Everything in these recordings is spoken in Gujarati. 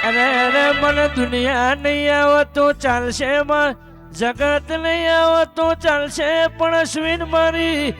અરે અરે મને દુનિયા નહીં આવો તો ચાલશે માં, જગત નહીં આવો તો ચાલશે, પણ અશ્વિન મારી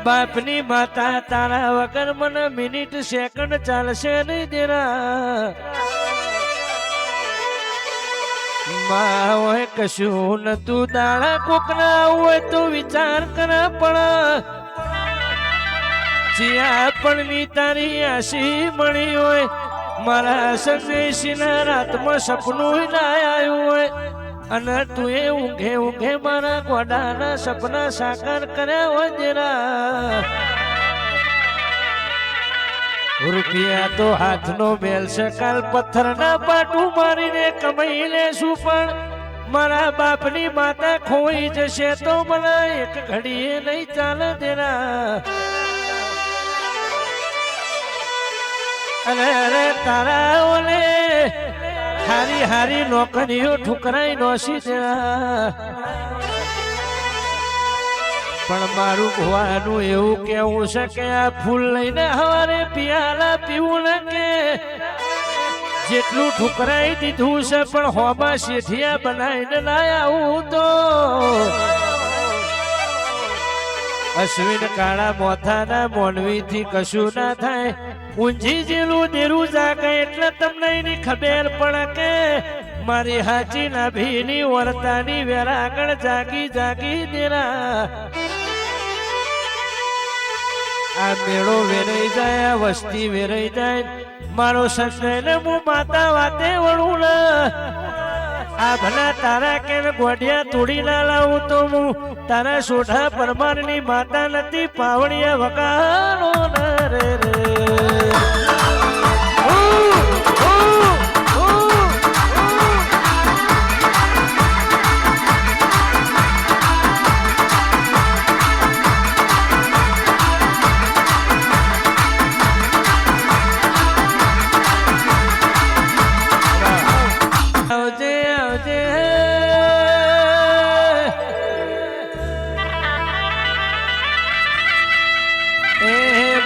બાપની માતા તારા વગર મને મિનિટ સેકન્ડ ચાલશે નહીં દેરા. માં હોય કશું નતું દાડા કોકના હોય તો વિચાર કરા, પણ જ્યાં પણ તારી આશી મળી હોય, મારા સંદેશીના રાતમાં સપનું ના આવ્યું હોય, અને તું એ ઊંઘે ઊંઘે મારા ગોડાના સપના સાકાર કર્યા હોય જરા. રૂપિયા તો હાથનો મેલ છે, કાલ પથ્થરના પાટું મારીને કમાઈ લેશું, પણ મારા બાપની માતા ખોઈ જશે તો મને એક ઘડીએ નહીં ચાલે દેરા. અરે અરે તારા ઓલે હારી હારી નોકરીઓ ઠુકરાઈ નોસી દેરા, પણ મારું ભવાનું એવું કેવું છે કે આ ફૂલ લઈને હવારે પિયાલા પીવું ને, કે જેટલું ઠુકરાઈ દીધું છે પણ હોમાં શેઠિયા બનાવીને ના આવું તો અશ્વિન કાળા મોથાના મોનવીથી કશું ના થાય. ઊંઝી જેલું દેરું જાગે એટલે તમને એની ખબર પડે કે મારી હાચી નાભીની વર્તાની વેરાગણ જાગી જાગી દેરા. આ મેળો વેરાઈ જાય, વસ્તી વેરાઈ જાય, મારો સંજયને હું માતા વાતે વળું ને, આ ભલા તારા કે ગોઢિયા તોડી ના લાવું તો હું તારા સોઢા પરમારની માતા નથી, પાવડિયા વગાડો ને રે રે.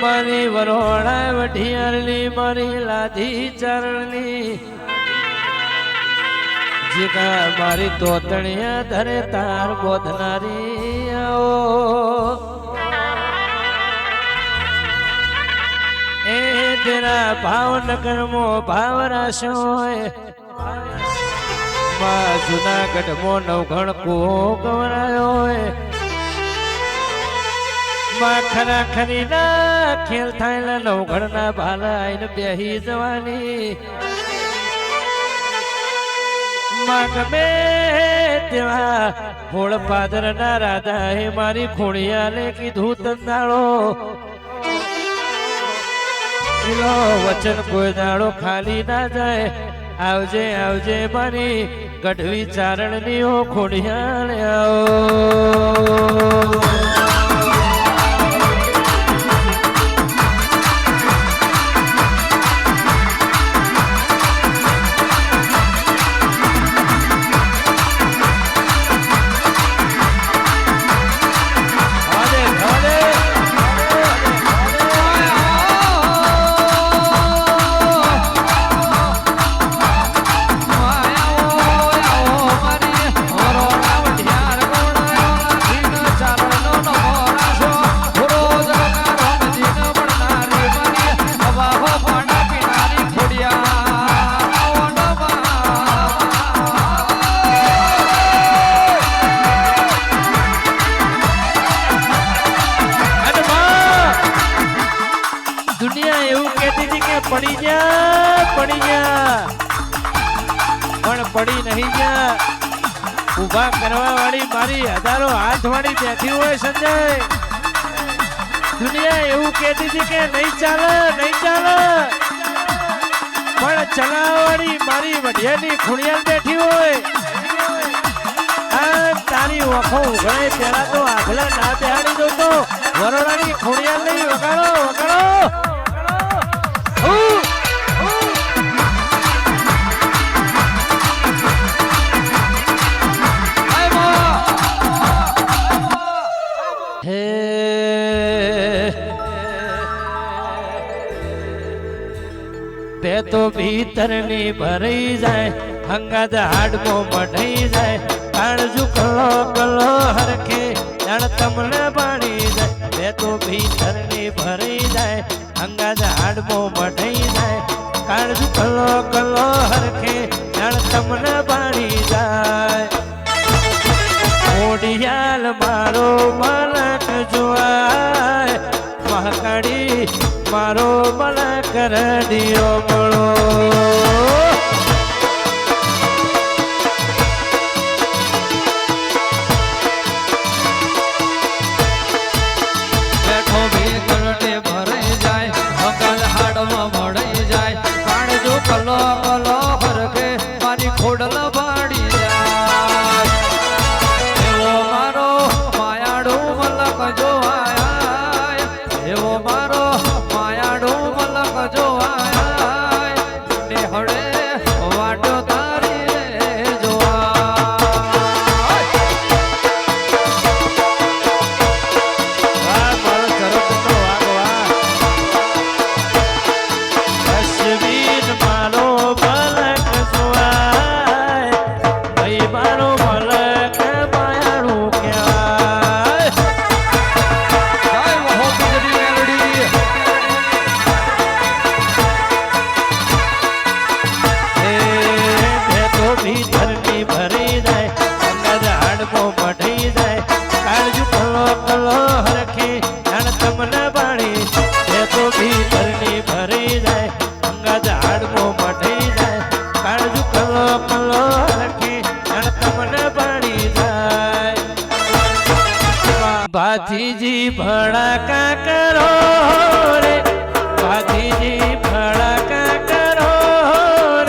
મારી વરોડા વઢિયારની મારી લાધી ચરણની જીગા મારી તોતણિયા ધરે તાર બોધનારી આવો. એ તેરા ભાવનગર મો ભાવ રાશો માં જુનાગઢ મો નવઘણ કો ગવરાયો માં ખરા ખરી ના ખેલ થાય નવઘણ ના ભાલા આઈને બેહી જવાની માં ગમે તેવા હોળ પાદર ના રાધા હે મારી ખોડિયાને કીધું તંદાળો વચન કોઈ દાડો ખાલી ના જાય. આવજે આવજે મારી ગઢવી ચારણની ઓ ખોડિયાને આવો. પડી જા પણ પડી નહીં જા. ઉભા કરવા વાળી મારી હજારો હાથ વાળી બેઠી હોય સંજય. દુનિયા એવું કહેતી હતી કે નહીં ચાલે નહીં ચાલે, પણ ચલાવવાળી મારી વઢિયાની ખુણિયાલ બેઠી હોય. આ તારી ઓખો ઉઘાડે પેલા તો આગલા ના બેહાડી દો તો વરોડાની ખુણિયાલ નહીં. વગાડો વગાડો. બે તો ભીતરની ભરાઈ જાય હંગાત હાડમો મઢાઈ જાય કાળજુ કલો કલો હરખે જાણ તમને પાણી જાય બે તો ભીતરની ભરાઈ જાય હંગાત હાડમો મઢાઈ જાય કાળજુ કલો કલો હરખે જાણ તમને પાણી જાય ઓડિયાલ મારો મલક જોવાય મહાકાળી મારો મલક રડિયો મળો બેઠો ભીતરને ભરાઈ જાય હકાલ હાડમાં ભળાઈ જાય કાળજો કલો કલો હરખે મારી ખોડલ ભાડી જાય એવો મારો માયાડો મલક જોવાય એવો મારો માયાડો મલક જોવાય ને હળે વાટો તારી રે જોવાય વાહ મારો સરપનો વાહ અશ્વિન મારો મલક જોવાય ભાઈ મારો મલક માયાળું કહેવાય જય વહો બીજરી મેલડી બે તો ભીતરની ભરી જાય અંગદ હાડમો મઢી જાય કાળજુ કલો કલો હરખે જાણ તમને પાણી બે તો ભીતરની ભરી જાય અંગદ હાડમો મઢી જાય કાળજુ કલો કલો હરખે જાણ તમને પાણી જાય ભાતીજી ભડાકા કરો રે ભાતીજી ભડાકા કરો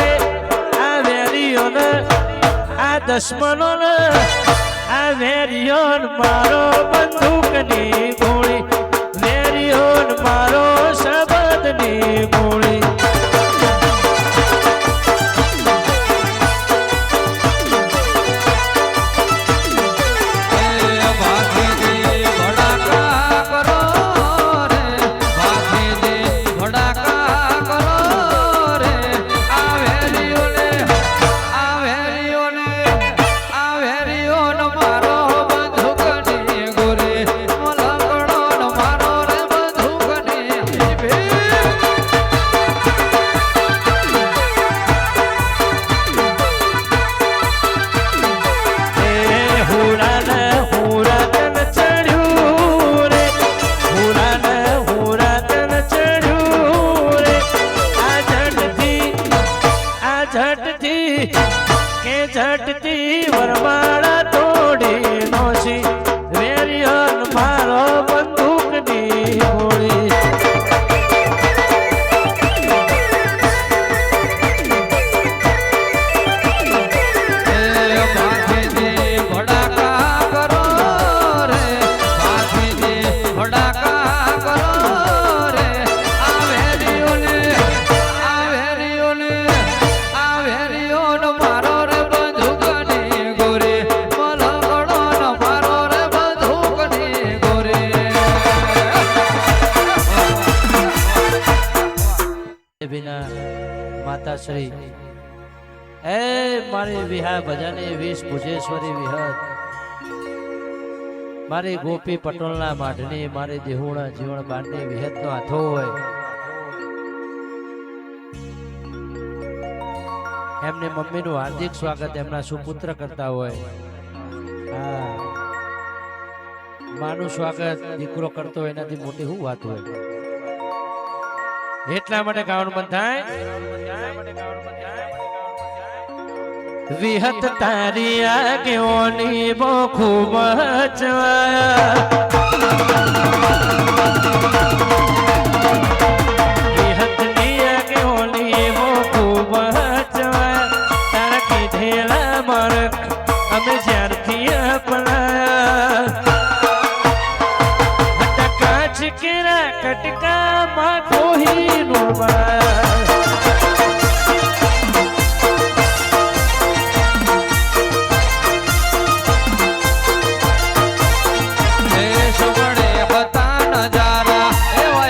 રે આ વેરીઓને આ દશમનોને આ વેરીઓન મારો બંદૂકની ગોળી વેરીઓન મારો શબદની ગોળી ભાતીજી ભડાકા કરો રે ભાતીજી ભડાકા કરો રે આ વેરીઓને મારો બંદૂકની ગોરે મલકડો મારો રે બંદૂકની હુરાને હુરાતન ચડ્યું રે હુરાને હુરાતન ચડ્યું રે આ ઝટથી કે ઝટથી વરમાળા તોડી નોશી વેરિયન મારો બંદૂકની ગોળી ભાતીજી ભડાકા કરો રે ભાતીજી ભડાકા કરો રે આ વેરીઓને મારો રે બંદૂકની ગોરે મલકડો મારો રે બંદૂકની ગોરે વિના માતાશ્રી એ મારી વિહા ભજાની વીસ ભુજેશ્વરી વિહત મારી ગોપી પટોલના માઢની મારી દેહુણા જીવણ બારની વિહતનો હાથો હોય એમની મમ્મીનું હાર્દિક સ્વાગત એમના સુપુત્ર કરતા હોય હા માનું સ્વાગત દીકરો કરતો હોય એનાથી મોટી શું વાત હોય એટલા માટે ગાવાનું મન થાય વિહત તારી આગેઓની બહુ ખૂબ વિહતની આગેઓની બહુ ખૂબ તારા કીધેલા માર્ગ અમે જ્યારથી અપનાયા કાચ કેરા કટકામાં કોઈ નુરબા સુગડે બતા નજારા એવા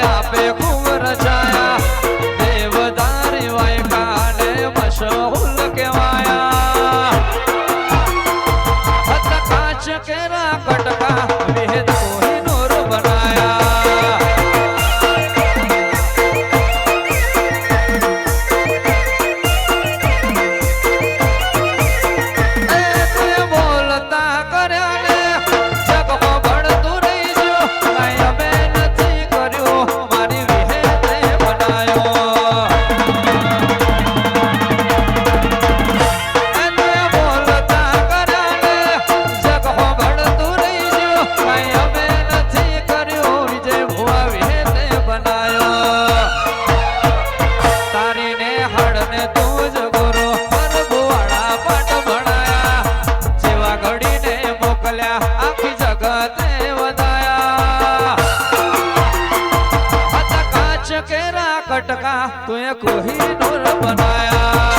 કોહિનૂર બનાયા